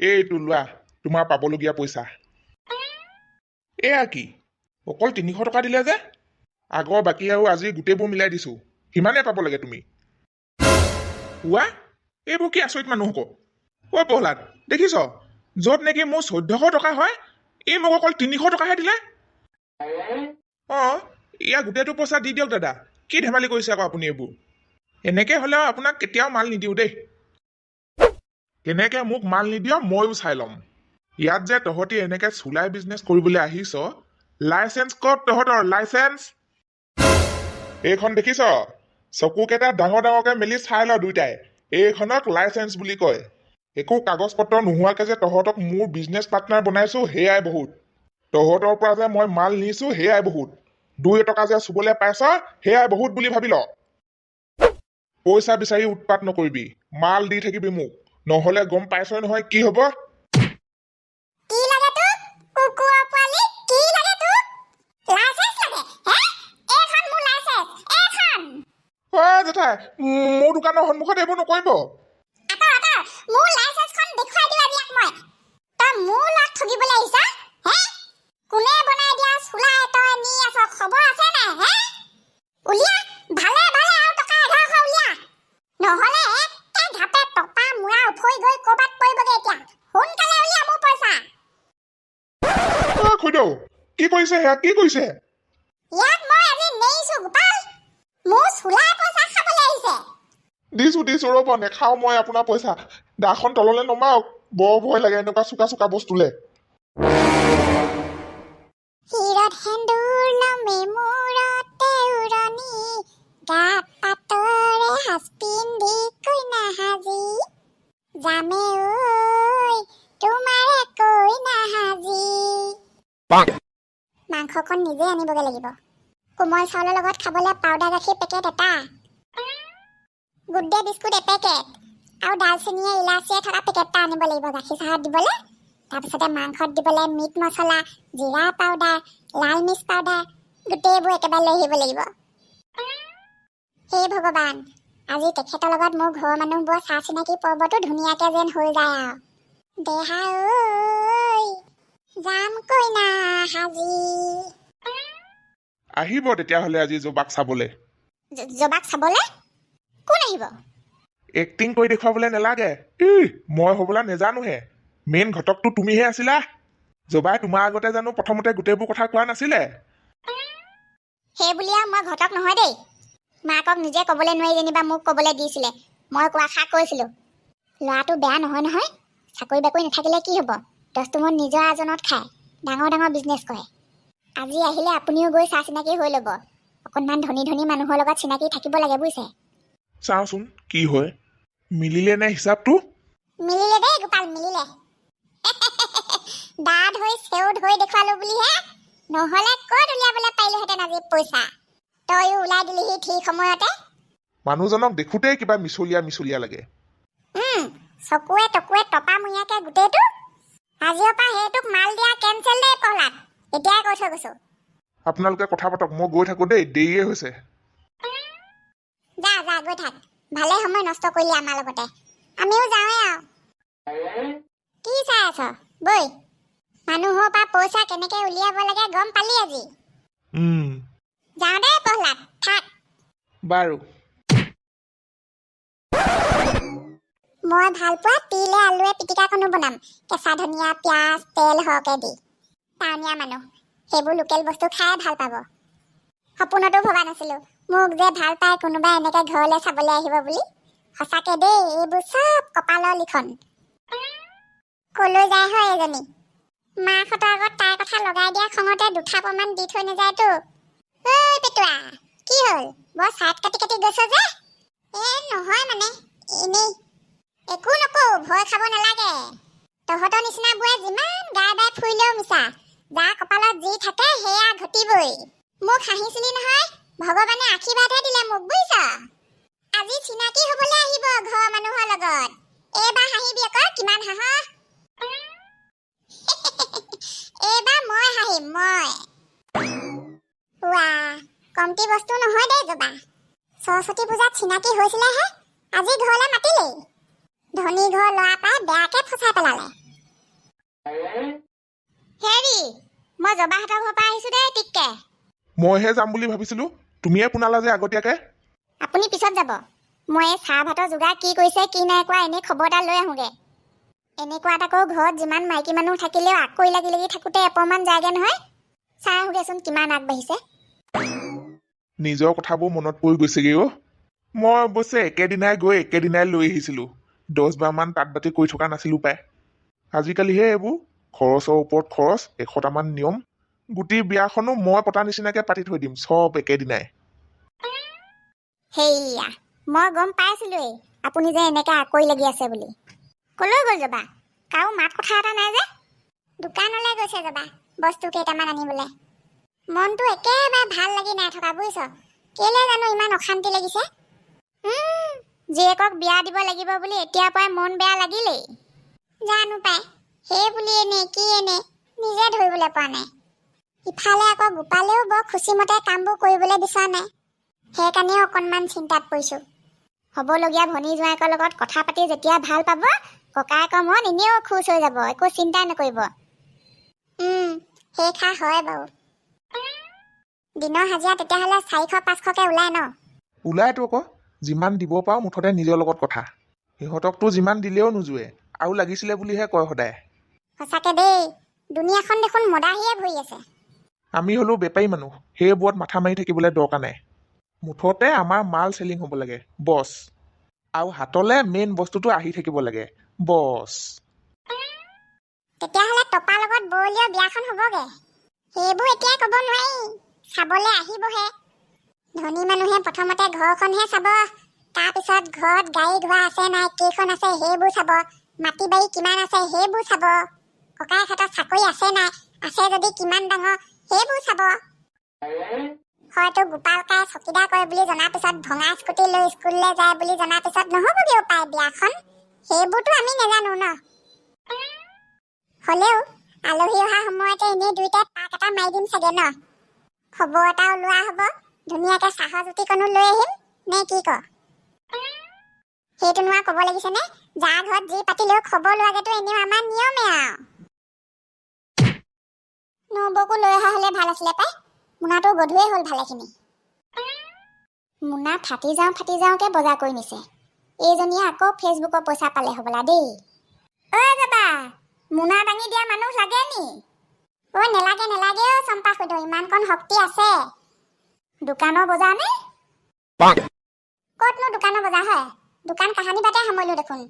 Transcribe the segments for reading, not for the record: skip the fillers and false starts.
এইটো লোৱা তোমাৰ পাবলগীয়া পইচা। এয়া কি অকল 300 টকা দিলে যে? আগৰ বাকী আৰু আজি গোটেইবোৰ মিলাই দিছো, সিমানে পাব লাগে তুমি। কোৱা এইবোৰ কি আচৰিত মানুহ হ'ব? অ প্ৰহ্লাদ দেখিছ, য'ত নেকি মোৰ 1400 টকা হয় এই মোক অকল 300 টকাহে দিলে। ইয়াৰ গোটেইটো পইচা দি দিয়ক দাদা, কি ধেমালি কৰিছে আকৌ আপুনি এইবোৰ? এনেকে হলেও আপোনাক কেতিয়াও মাল নিদিওঁ দেই। কেনেকে মোক মাল নিদিয় ময়ো চাই ল'ম। ইয়াত যে তহঁতি এনেকে চুলাই বিজনেছ কৰিবলৈ আহিছ, লাইচেন্স ক'ত তহঁতৰ? লাইচেন্স এইখন দেখিছ? চকুকেইটা ডাঙৰ ডাঙৰকে মেলি চাই ল দুইটাই, এইখনক লাইচেন্স বুলি কয়। একো কাগজ পত্ৰ নোহোৱাকে যে তহঁতক মোৰ বিজনেছ পাৰ্টনাৰ বনাইছো সেয়াই বহুত। তহঁতৰ পৰা যে মই মাল নিছো সেয়াই বহুত। 2 টকা যে চুবলৈ পাইছ সেয়াই বহুত বুলি ভাবি ল। পইচা বিচাৰি উৎপাত নকৰিবি, মাল দি থাকিবি মোক, নহলে গম পাইছই নহয় কি হব। জেঠাই মোৰ দোকানৰ সন্মুখত এইবোৰ নকৰিব। খুইদেউ কি কৰিছে সেয়া? কি কৰিছে? দিছো ৰ'ব, নেখাও মই আপোনাৰ পইচা। দাখন তললে নমাওক, বৰ ভয় লাগে এনেকুৱা চোকা চোকা বস্তুলে। মাংসকণ নিজে আনিবগে লাগিব। কোমল চাউলৰ লগত খাবলৈ পাউডাৰ গাখীৰ পেকেট এটা, গুড ডে বিস্কুট এপেকেট, আৰু ডালচেনিয়ে ইলাচিয়ে থকা পেকেট এটা আনিব লাগিব গাখীৰ চাহত দিবলৈ। তাৰপিছতে মাংসত দিবলৈ মিট মছলা, জিৰা পাউডাৰ, লাল মিৰ্চ পাউডাৰ, গোটেইবোৰ একেবাৰে লৈ আহিব লাগিব। হে ভগৱান, আজি তেখেতৰ লগত মোৰ ঘৰৰ মানুহবোৰৰ চাহ চিনাকি পৰ্বটো ধুনীয়াকে যেন হৈ যায় আৰু। দেহা ঐ যাম কইনা সাজি। আহিব তেতিয়াহলে আজি জবাক চাবলে। জবাক চাবলে কোন আহিব? এক্টিং কৰি দেখুৱাবলৈ নালাগে। মই হবলা নেজানোহে, মেইন ঘটকটো তুমিহে আছিলা। জবাই তোমাৰ আগতে জানো প্ৰথমতে গোটেইবোৰ কথা কোৱা নাছিলে? সেই বুলি আৰু মই ঘটক নহয় দেই। মাকক নিজে কবলৈ নোৱাৰি যেনিবা মোক কবলৈ দিছিলে। মই কোৱা আশা কৰিছিলো। ল'ৰাটো বেয়া নহয় নহয়, চাকৰি বাকৰি নাথাকিলে কি হব, দস্তুমত নিজৰ আজনত খায়, ডাঙৰ ডাঙৰ বিজনেছ কৰে। আজি আহিলে আপুনিও গৈ চাহ চিনাকি হৈ ল'ব। অকণমান ধনী ধনী মানুহৰ লগত চিনাকি থাকিব লাগে বুজিছে। চাওচোন কি হয়, মিলিলে নে হিচাপটো? মিলিলে দেই গোপাল, মিলিলে। দা ধৰি চেও ধৰি দেখুৱালো বুলিহে, নহলে ক'ত উলিয়াবলৈ পাৰিলোহেঁতেন আজি পইচা। তইও ওলাই দিলিহি ঠিক সময়তে। মানুহজনক দেখোতেই কিবা মিছলীয়া মিছলীয়া লাগে। চকুৱে টকুৱে টপা মুঞাকে গোটেইটো। আজিৰ পৰা সেইটোক মাল দিয়া কেঞ্চেল দেই প্ৰহ্লাদ, এতিয়াই কৈ থৈ গৈছো। আপোনালোকে কথা পাতক, মই গৈ থাকো দেই, দেৰিয়ে হৈছে। যা যা গৈ থাক, ভালে সময় নষ্ট কৰিলি আমাৰ লগতে। আমিও যাওঁৱে আৰু। কি চাই আছ? বৈ, মানুহৰ পৰা পইচা কেনেকে উলিয়াব লাগে গম পালি আজি। যাওঁ দেই প্ৰহ্লাদ, থাক। বাৰু। মই ভাল পোৱা তিলে আলুৱে পিটিকাকণো বনাম, কেঁচা ধনিয়া পিঁয়াজ তেল সৰহকে দি। টাউনীয়া মানুহ সেইবোৰ লোকেল বস্তু খাই ভাল পাব। সপোনতো ভবা নাছিলো মোক যে ভাল পাই কোনোবাই এনেকে ঘৰলৈ চাবলৈ আহিব বুলি। সঁচাকে দেই, এইবোৰ চব কপালৰ লিখন। কলৈ যায় হয় এজনী, মাকহঁতৰ আগত তাইৰ কথা লগাই দিয়া খঙতে দুঠা প্ৰমাণ দি থৈ নাযায়তো। ঐ পেটুৱা, কি হ'ল? বৰ চাইট কাটি কাটি গৈছ যে? নহয় মানে এনেই। একো নকওঁ, ভয় খাব নালাগে। তহঁতৰ নিচিনাবোৰে যিমান গাই বাই ফুৰিলেও মিছা, যাৰ কপালত যি থাকে সেয়া ঘটিবই। মোক হাঁহিছিলি নহয়, ভগৱানে আশীৰ্বাদহে দিলে মোক বুজিছ। আজি চিনাকি হবলৈ আহিব ঘৰৰ মানুহৰ লগত। এইবাৰ হাঁহিবি আকৌ, কিমান হাঁহ। এইবাৰ মই হাঁহিম, মই। কমটি বস্তু নহয় দেই জবা। সৰস্বতী পূজাত চিনাকি হৈছিলেহে, আজি ঘৰলৈ মাতিলেই। ধনী ঘৰ ল'ৰা পাই বেয়াকে ফচাই পেলালে। হেৰি মই জবাহঁতৰ ঘৰৰ পৰা আহিছো দেই টিককে। মইহে যাম বুলি ভাবিছিলো, তুমিয়ে পোনালা যে আগতীয়াকে। আপুনি পিছত যাব। মই এই চাহ ভাতৰ যোগাৰ কি কৰিছে কি নাই কোৱা এনেই খবৰ এটা লৈ আহোঁগে। এনেকুৱাত আকৌ ঘৰত যিমান মাইকী মানুহ থাকিলেও আকৌ লাগি লাগি থাকোঁতে এপৰমান যায়গে নহয়। চাই আহোঁগেচোন কিমান আগবাঢ়িছে। নিজৰ কথাবোৰ মনত পৰি গৈছেগে অ'। মই অৱশ্যে একেদিনাই গৈ একেদিনাই লৈ আহিছিলো। 10 বাৰমান তাঁত বাতি কৰি থকা নাছিলো পাই। আজিকালিহে এইবোৰ খৰচৰ ওপৰত খৰচ, 100টামান নিয়ম। গোটেই বিয়াখনো মই পতা নিচিনাকে পাতি থৈ দিম, চব একেদিনাই। সেইয়া মই গম পাইছিলোৱেই আপুনি যে এনেকে আকৌ লাগি আছে বুলি। কলৈ গ'ল জবা? কাৰো মাত কথা এটা নাই যে। দোকানলৈ গৈছে জবা বস্তু কেইটামান আনিবলৈ। মনটো একেবাৰে ভাল লাগি নাই থকা বুজিছ। কেলে জানো ইমান অশান্তি লাগিছে। জীয়েকক বিয়া দিব লাগিব বুলি এতিয়াৰ পৰাই মন বেয়া লাগিলেই। জানো পাই সেই বুলি এনে কি এনে নিজে ধৰিবলৈ পৰা নাই। ইফালে আকৌ গোপালেও বৰ খুচিমতে কামবোৰ কৰিবলৈ বিচৰা নাই। সেইকাৰণেও অকণমান চিন্তাত পৰিছোঁ। হ'বলগীয়া ভনী জোঁৱাইকৰ লগত কথা পাতি যেতিয়া ভাল পাব, ককায়েকৰ মন এনেও খুচ হৈ যাব, একো চিন্তা নকৰিব। সেইষা হয় বাৰু। দিনৰ হাজিৰা তেতিয়াহ'লে 400-500কে ওলাই ন? ওলাইতো আকৌ, যিমান দিব পাৰো মুঠতে নিজৰ লগত কথা। সিহঁতকতো যিমান দিলেও নোজোৰে, আৰু লাগিছিলে বুলিহে কয় সদায়। সঁচাকে দেই, দুনিয়াখন দেখোন মদাহিয়ে ভৰি আছে। আমি হলো বেপাৰী মানুহ, সেইবোৰত মাথা মাৰি থাকিবলৈ দৰকাৰ নাই। মুঠতে আমাৰ মাল চেলিং হ'ব লাগে, বছ। আৰু হাতলে মেইন বস্তুটো আহি থাকিব লাগে, বছ। তেতিয়াহ'লে টপাৰ লগত বৰলীয়া বিয়াখন হ'বগে। সেইবোৰ এতিয়াই ক'ব নোৱাৰি, চাবলৈ আহিবহে। ধনী মানুহে প্ৰথমতে ঘৰখনহে চাব, তাৰপিছত ঘৰত গাড়ী ঘোঁৰা আছে নাই, কেইখন আছে সেইবোৰ চাব, মাটি বাৰী কিমান আছে সেইবোৰ চাব, ককায়েকহঁতৰ চাকৰি আছে নাই, আছে যদি কিমান ডাঙৰ সেইবোৰ চাব। হয়তো গোপাল কাই চকীদাৰ কৰে বুলি জনাৰ পিছত ভঙা স্কুটি লৈ স্কুললৈ যায় বুলি জনাৰ পিছত নহ'বগেও পায় বিয়াখন। সেইবোৰতো আমি নাজানো ন। হ'লেও আলহী অহা সময়তে এনেই দুইটাই পাক এটা মাৰি দিম চাগে ন। খবৰ এটাও লোৱা হ'ব, ধুনীয়াকে চাহৰ জুতিকণো লৈ আহিম, নে কি ক? সেইটো নোৱা ক'ব লাগিছেনে? যাৰ ঘৰত যি পাতিলেও খবৰ লোৱাগেতো এনেও আমাৰ নিয়মে আৰু। নবৌকো লৈ অহা হ'লে ভাল আছিলে পাই। মোনাটো গধুৰেই হ'ল ভালেখিনি। মোনা ফাটি যাওঁকে বজাৰ কৰি নিছে। এইজনীয়ে আকৌ ফেচবুকৰ পইচা পালে হ'বলা দেই। ঐ যাবা, মোনা দাঙি দিয়া মানুহ লাগে নি? নেলাগে নেলাগে অ' চম্পা খুইদ, ইমানকণ শক্তি আছে। দোকানৰ বজাৰ নে? ক'তনো দোকানৰ বজাৰ হয়? দোকান কাহানি বাটে সামৰিলো দেখোন।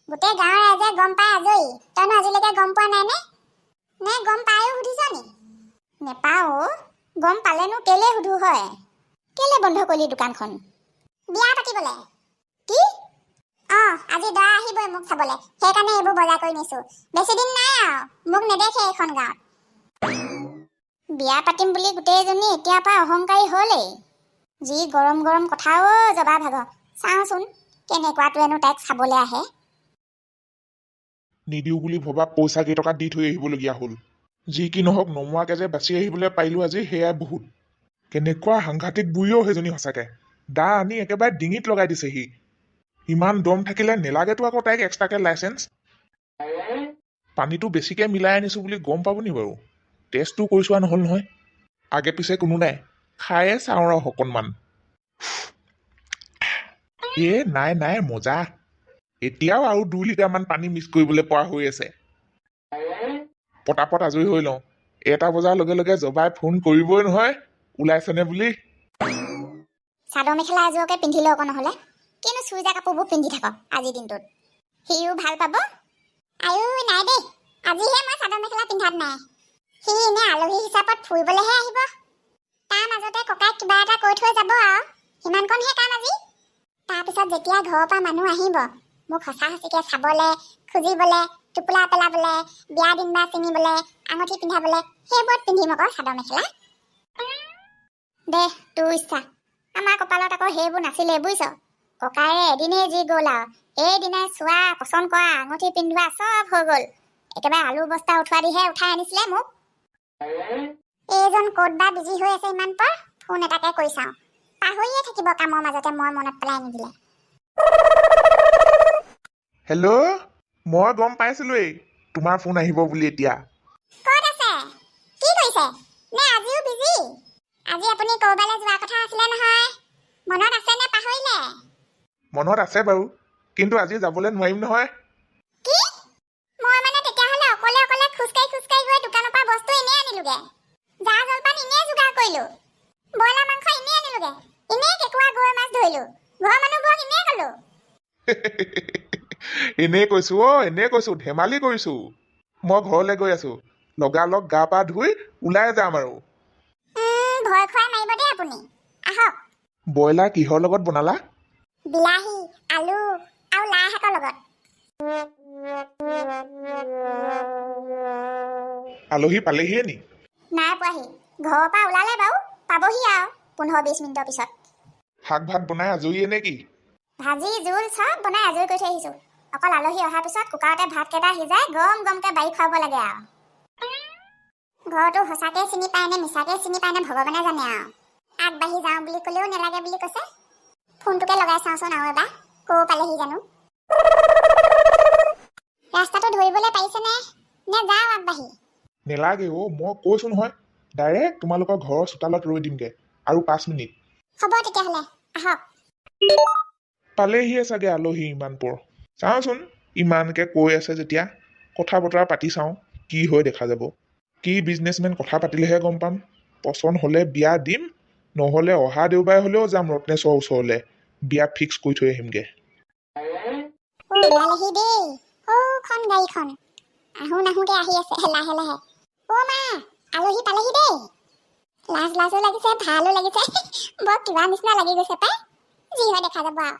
গোটেই গাঁৱৰ ৰাইজে গম পাই আজৰি, তইনো আজিলৈকে গম পোৱা নাই নে? নে গম পায়ো সুধিছ নি? নেপাওঁ, গম পালেনো কেলে সুধো হয়? কেলে বন্ধ কৰিলি দোকানখন? বিয়া পাতিবলে। কি? আজি দৰা আহিবই মোক চাবলে, সেইকাৰণে এইবোৰ বজাৰ কৰি নিছো। বেছি দিন নাই আৰু, মোক নেদেখে এইখন গাঁৱত। বিয়া পাতিম বুলি গোটেইজনী এতিয়াৰ পৰা অহংকাৰী হ'লেই। যি গৰম গৰম কথাও জবা ভাগ, চাওঁচোন কেনেকুৱাটোৱেনো তাইক চাবলৈ আহে। নিদিওঁ বুলি ভবা পইচা কেইটকা দি থৈ আহিবলগীয়া হ'ল। যি কি নহওক নমোৱাকে যে বাচি আহিবলৈ পাৰিলো আজি, সেয়াই বহুত। কেনেকুৱা সাংঘাতিক বুঢ়ীও সেইজনী সঁচাকে। দা আনি একেবাৰে ডিঙিত লগাই দিছেহি। ইমান দম থাকিলে নেলাগেতো আকৌ তাইক এক্সট্ৰাকে লাইচেঞ্চ। পানীটো বেছিকে মিলাই আনিছো বুলি গম পাব নি বাৰু? টেষ্টটো কৰি চোৱা নহ'ল নহয়। আগে পিছে কোনো নাই, খায়ে চাওঁ ৰ অকণমান। নাই মজা। এতিয়াও আৰু 2 লিটাৰমান পানী মিক্স কৰিবলৈ পৰা হৈ আছে। পটাপট আজৰি হৈ লওঁ। 1টা বজাৰ লগে লগে জবাই ফোন কৰিবই নহয়, ওলাইছেনে বুলি। চাদৰ মেখেলা এযোৰকে পিন্ধি লওঁ আকৌ নহ'লে। কিনো চুইজাৰ কাপোৰবোৰ পিন্ধি থাকক আজিৰ দিনটোত। সিও ভাল পাব। নাই দেই, আজিহে মই চাদৰ মেখেলা পিন্ধাত নাই। সি এনে আলহী হিচাপত ফুৰিবলৈহে আহিব। তাৰ মাজতে ককাইক কিবা এটা কৈ থৈ যাব আৰু, সিমানকণহে কাম আজি। তাৰপিছত যেতিয়া ঘৰৰ পৰা মানুহ আহিব, মোক সঁচা সঁচিকে চাবলে, খুজিবলে, টোপোলা পেলাবলে, বিয়া দিন বাৰ চিঙিবলে, আঙুঠি পিন্ধাবলে, সেইবোৰত পিন্ধিম আকৌ চাদৰ মেখেলা। দে তোৰ ইচ্ছা। আমাৰ কপালত আকৌ সেইবোৰ নাছিলে বুজিছ। ককায়ে এদিনেই যি গ'ল আৰু, এইদিনাই চোৱা, পচন্দ কৰা, আঙুঠি পিন্ধোৱা চব হৈ গ'ল। একেবাৰে আলু বস্তা উঠোৱা দিহে উঠাই আনিছিলে মোক। এইজন ক'ত বা বিজি হৈ আছে ইমান পৰ, ফোন এটাকে কৰি চাওঁ। পাহৰিয়ে থাকিব কামৰ মাজতে মই মনত পেলাই নিদিলে। হেল্ল', মই গম পাইছিলোৱেই তোমাৰ ফোন আহিব বুলি এতিয়া। ক'ত আছে? কি কৰিছে? নে আজিও বিজি? আজি আপুনি ক'ৰবালৈ যোৱা কথা আছিলে নহয়। মনত আছে নে পাহৰিলে? মনত আছে বাৰু, কিন্তু আজি যাবলৈ নোৱাৰিম নহয়। কি? মই মানে তেতিয়াহ'লে অকলে অকলে খোজকাঢ়ি গৈ দোকানৰ পৰা বস্তু এনেই আনিলোগে। জা জলপান এনেই যোগাৰ কৰিলো। ব্ৰইলাৰ মাংস এনেই আনিলোগে। এনেই কেঁকুৰা গৰৈ মাছ ধৰিলো। ঘৰৰ মানুহবোৰক এনেই ক'লো। এনেই কৈছো এনেই কৈছো, ধেমালি কৰিছো। মই ঘৰলৈ গৈ আছো, লগালগ গা পা ধুই ওলাই যাম আৰু। ভয় খুৱাই মাৰিব দেই আপুনি। আহক। ব্ৰইলাৰ কিহৰ লগত বনালা? বিলাহী, আলু আৰু লাই শাকৰ লগত। আলহী পালেহিয়ে নি? নাই পোৱাহি। ঘৰৰ পৰা ওলালে বাৰু, পাবহি আৰু 15-20 মিনিটৰ পিছত। শাক ভাত বনাই আজৰিয়ে নে কি? ভাজি জোল চব বনাই আজৰি কৰি থৈ আহিছো। অকল আলহী অহাৰ পিছত কুকাৰতে ভাতকেইটা সিজাই গৰম গৰমকে বাঢ়ি খুৱাব লাগে আৰু। ঘৰটো সঁচাকে চিনি পায় নে মিছাকে চিনি পায় নে ভগৱানে জানে আৰু। আগবাঢ়ি যাওঁ বুলি ক'লেও নেলাগে বুলি কৈছে। ফোনটোকে লগাই চাওঁচোন আৰু এবাৰ, ক'ৰ পালেহি জানো। ৰাস্তাটো ধৰিবলৈ পাৰিছেনে? নে যাওঁ আগবাঢ়ি? নেলাগে মই কৈছো নহয়, ডাইৰেক্ট তোমালোকৰ ঘৰৰ চোতালত ৰৈ দিমগে আৰু 5 মিনিট। হ'ব তেতিয়াহ'লে, আহক। পালেহিয়ে চাগে আলহী ইমান পৰ। চাওঁচোন, ইমানকে কৈ আছে যেতিয়া কথা বতৰা পাতি চাওঁ, কি হয় দেখা যাব। কি বিজনেছমেন কথা পাতিলেহে গম পাম। পচন্দ হ'লে বিয়া দিম, নহ'লে অহা দেওবাৰে হ'লেও যাম ৰত্নেশ্বৰ ওচৰলৈ, বিয়া ফিক্স কৰি থৈ আহিমগে। ওলালেহি দেই সৌখন গাড়ীখন। নাহোকে আহি আছে লাহে লাহে। মা, আলহী পালেহি দেই। লাজ লাজো লাগিছে, ভালো লাগিছে। বৰ কিবা নিচিনা লাগি গৈছে পাই। যি হয় দেখা যাব আৰু।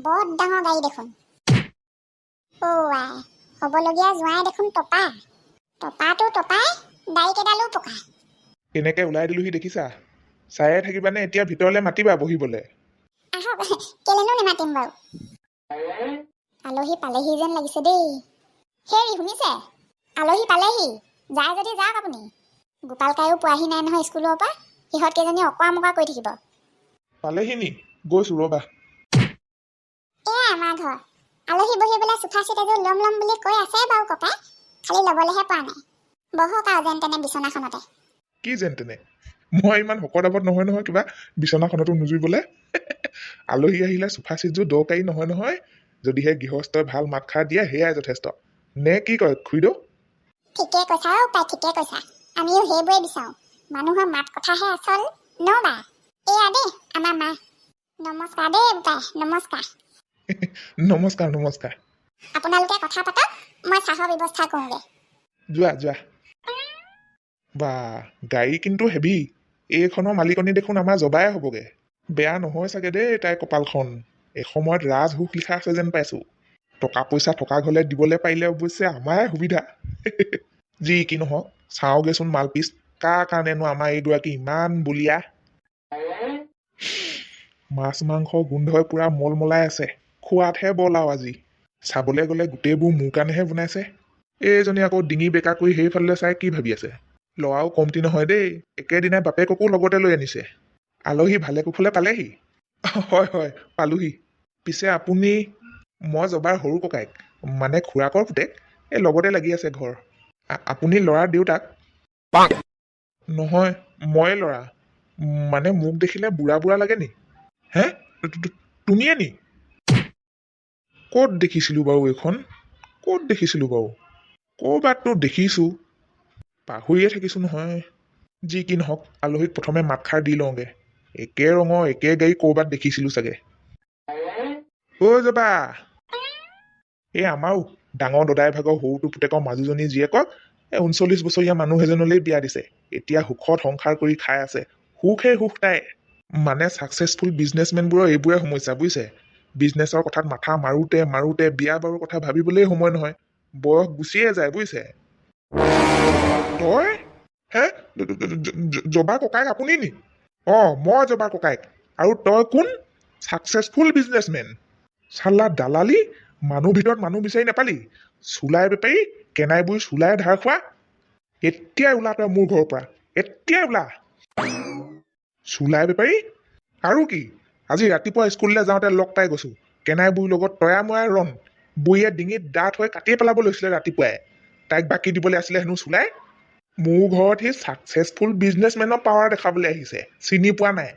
বৰ ডাঙৰ গাড়ী দেখোন। আই, হ'বলগীয়া জোঁৱাই দেখোন টপা। টপাটো টপাই, দাড়ি কেইডালো পকা। এনেকে ওলাই দিলোহি দেখিছা? চায়ে থাকিবানে এতিয়া ভিতৰলৈ মাতিবা বহিবলৈ? আহক, কেলেনো নেমাতিম বাৰু। আলহী পালেহি যেন লাগিছে দেই। হেৰি শুনিছে? আলহী পালেহি। যায় যদি যাওক আপুনি। গোপাল কাইও পোৱাহি নাই নহয় স্কুলৰ পৰা। সিহঁত কেইজনী অকৰা মকৰা কৰি থাকিব। পালেহি নি? গৈছো ৰ'বা। এয়া আমাৰ ঘৰ। আলহী বহিবলৈ চোফা চিট এযোৰ ল'ম বুলি কৈ আছে বাৰু ককাই। খালি ল'বলৈহে পোৱা নাই। বহক আৰু যেন তেনে বিচনাখনতে। কি যেন তেনে? মই ইমান শকত আবত নহয় নহয় কিবা বিচনাখনতো নুজুৰিবলৈ। আলহী আহিলে চোফা চিটযোৰ দৰকাৰী নহয়। যদিহে গৃহস্থই ভাল মাত খাৰ দিয়ে সেয়াই যথেষ্ট। নে কি কয় খুৰীদেউ? ঠিকে কৈছা পাই, ঠিকে কৈছা। আমিও সেইবোৰে বিচাৰোঁ। মানুহৰ মাত কথাহে আচল ন বা? এয়া দেই আমাৰ মা। নমস্কাৰ দেই বোপাই, নমস্কাৰ। নমস্কাৰ। আপোনালোকে কথা পাতক, মই চাহৰ ব্যৱস্থা কৰোঁগে। যোৱা। বা, গাড়ী কিন্তু হেভি। এইখনৰ মালিকনী দেখোন আমাৰ জবাই হ'বগে। বেয়া নহয় চাগে দেই তাইৰ কপালখন। এসময়ত ৰাজহুক লিখা আছে যেন পাইছো। টকা পইচা থকা ঘৰলে দিবলৈ পাৰিলে অৱশ্যে আমাৰে সুবিধা। যি কি নহওক, চাওঁগেচোন মালপিচ, কাৰ কাৰণেনো আমাৰ এইগৰাকী ইমান বলিয়া। মাছ মাংস গোন্ধই পুৰা মলমলাই আছে। খোৱাতহে বল আৰু আজি। চাবলৈ গ'লে গোটেইবোৰ মোৰ কাৰণেহে বনাইছে। এইজনী আকৌ ডিঙি বেকা কৰি সেইফালে চাই কি ভাবি আছে। ল'ৰাও কমতি নহয় দেই, একেদিনাই বাপেককো লগতে লৈ আনিছে। আলহী ভালে কুশলে পালেহি? হয়, পালোহি। পিছে আপুনি? মই জবাৰ সৰু ককাইক, মানে খুৰাকৰ পুতেক। এই লগতে লাগি আছে ঘৰ। আপুনি ল'ৰাৰ দেউতাক? নহয়, ময়ে ল'ৰা। মানে মোক দেখিলে বুঢ়া লাগে নি? হে? তুমিয়ে নি? ক'ত দেখিছিলো বাৰু এইখন? ক'ৰবাততো দেখিছো। পাহৰিয়ে থাকিছো নহয়। যি কি নহওক, আলহীক প্ৰথমে মাতষাৰ দি লওঁগে। একে ৰঙৰ একে গাড়ী ক'ৰবাত দেখিছিলো চাগে। জবা। এই আমাৰো ডাঙৰ দদাই ভাগৰ সৰুটো পুতেকৰ মাজুজনী জীয়েকক 39 বছৰীয়া মানুহ এজনলৈ বিয়া দিছে। এতিয়া সুখত সংসাৰ কৰি খাই আছে। সুখে সুখ তাই। মানে ছাকচেছফুল বিজনেছমেনবোৰৰ এইবোৰে সমস্যা বুজিছে। বিজনেছৰ কথাত মাথা মাৰোতে বিয়া বাৰুৰ কথা ভাবিবলৈ সময় নহয়। বয়স গুচিয়ে যায় বুজিছে। তই? হে? জবা ককাইক আপুনি নি? মই জবা ককাইক। আৰু তই কোন? Successful businessmen. চালা দালালি, মানুহ ভিতৰত মানুহ বিচাৰি নাপালি। চুলাই বেপাৰী, কেনাইবুৰি চুলাই ধাৰ খোৱা। এতিয়াই ওলা তই মোৰ ঘৰৰ পৰা, এতিয়াই ওলা। চুলাই বেপাৰী? আৰু কি? আজি ৰাতিপুৱা স্কুললৈ যাওঁতে লগ পাই গৈছো। কেনাইবুৰিৰ লগত তয়াময়াৰ ৰণ। বুঢ়ীয়ে ডিঙিত দাঁত হৈ কাটিয়ে পেলাব লৈছিলে ৰাতিপুৱাই তাইক বাকী দিবলৈ আছিলে হেনো চুলাই মোৰ ঘৰত সি ছাকচেছফুল বিজনেছমেনৰ পাৱাৰ দেখাবলৈ আহিছে চিনি পোৱা নাই